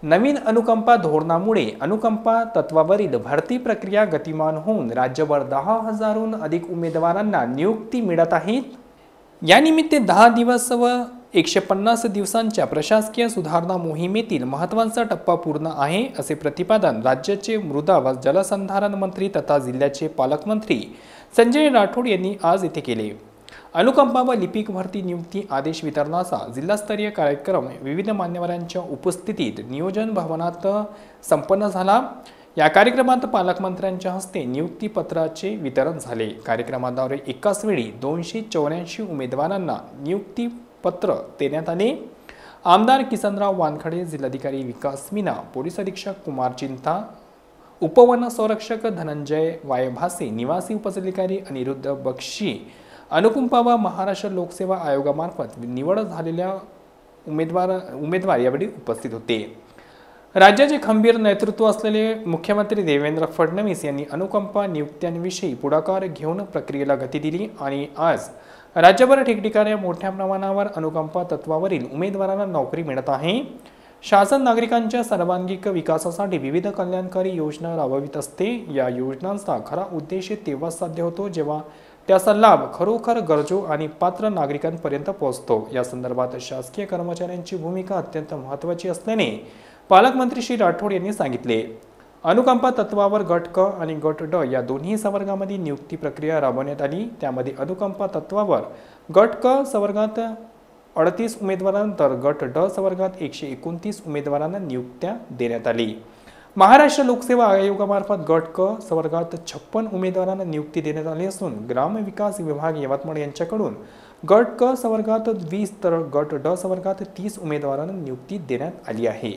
नवीन अनुकंपा धोरणामुळे अनुकंपा तत्वावरील भरती प्रक्रिया गतिमान होऊन राज्यभर 10,000हून अधिक उमेदवारांना नियुक्ती मिळत आहेत। या निमित्त 10 दिवस व 150 दिवसांच्या प्रशासकीय सुधारणा मोहिमेतील महत्त्वाचा टप्पा पूर्ण आहे, असे प्रतिपादन राज्याचे मृदा व जलसंधारण मंत्री तथा जिल्ह्याचे पालकमंत्री संजय राठोड यांनी आज येथे केले। अनुकंपा व लिपिक भरती नियुक्ती आदेश वितरणाचा जिल्हास्तरीय कार्यक्रम विविध मान्यवरांच्या उपस्थितीत नियोजन भवनात संपन्न झाला। या कार्यक्रमात पालकमंत्र्यांच्या हस्ते नियुक्ती पत्राचे वितरण झाले। कार्यक्रमाद्वारे एकाच वेळी 284 उमेदवारांना नियुक्ती पत्र देण्यात आले। आमदार किसनराव वानखडे, जिल्हाधिकारी विकास मीना, पोलीस अधीक्षक कुमार चिंता, उपवन संरक्षक धनंजय वायभासे, निवासी उपजिल्हाधिकारी अनिरुद्ध बक्षी, अनुकंपा व महाराष्ट्र लोकसेवा आयोगामार्फत निवड झालेल्या उमेदवार यावेळी उपस्थित होते। राज्याचे खंबीर नेतृत्व असलेले मुख्यमंत्री देवेंद्र फडणवीस यांनी अनुकंपा नियुक्त्यांविषयी पुढाकार घेऊन प्रक्रियेला गती दिली आणि आज राज्यभर ठिकठिकाणी मोठ्या प्रमाणावर अनुकंपा तत्वावरील उमेदवारांना नोकरी मिळत आहे। शासन नागरिकांच्या सर्वांगीण विकासासाठी विविध कल्याणकारी योजना राबवित असते। या योजनांचा खरा उद्देश तेव्हाच साध्य होतो जेव्हा त्याचा लाभ खरोखर गरजू आणि पात्र नागरिकांपर्यंत पोहोचतो। या संदर्भात शासकीय कर्मचाऱ्यांची भूमिका अत्यंत महत्त्वाची असल्याने पालकमंत्री श्री राठोड यांनी सांगितले। अनुकंपा तत्वावर गट क आणि गट ड या दोन्ही संवर्गामध्ये नियुक्ती प्रक्रिया राबवण्यात आली। त्यामध्ये अनुकंपा तत्वावर गट क संवर्गात 38 उमेदवारांतर गट ड संवर्गात 129 उमेदवारांना नियुक्त्या देण्यात आली। महाराष्ट्र लोकसेवा आयोगामार्फत गट क संवर्गात 56 उमेदवारांना नियुक्ती देण्यात आली असून ग्रामविकास विभाग यवतमाळ यांच्याकडून गट क संवर्गात 20 तर गट ड संवर्गात 30 उमेदवारांना नियुक्ती देण्यात आली आहे।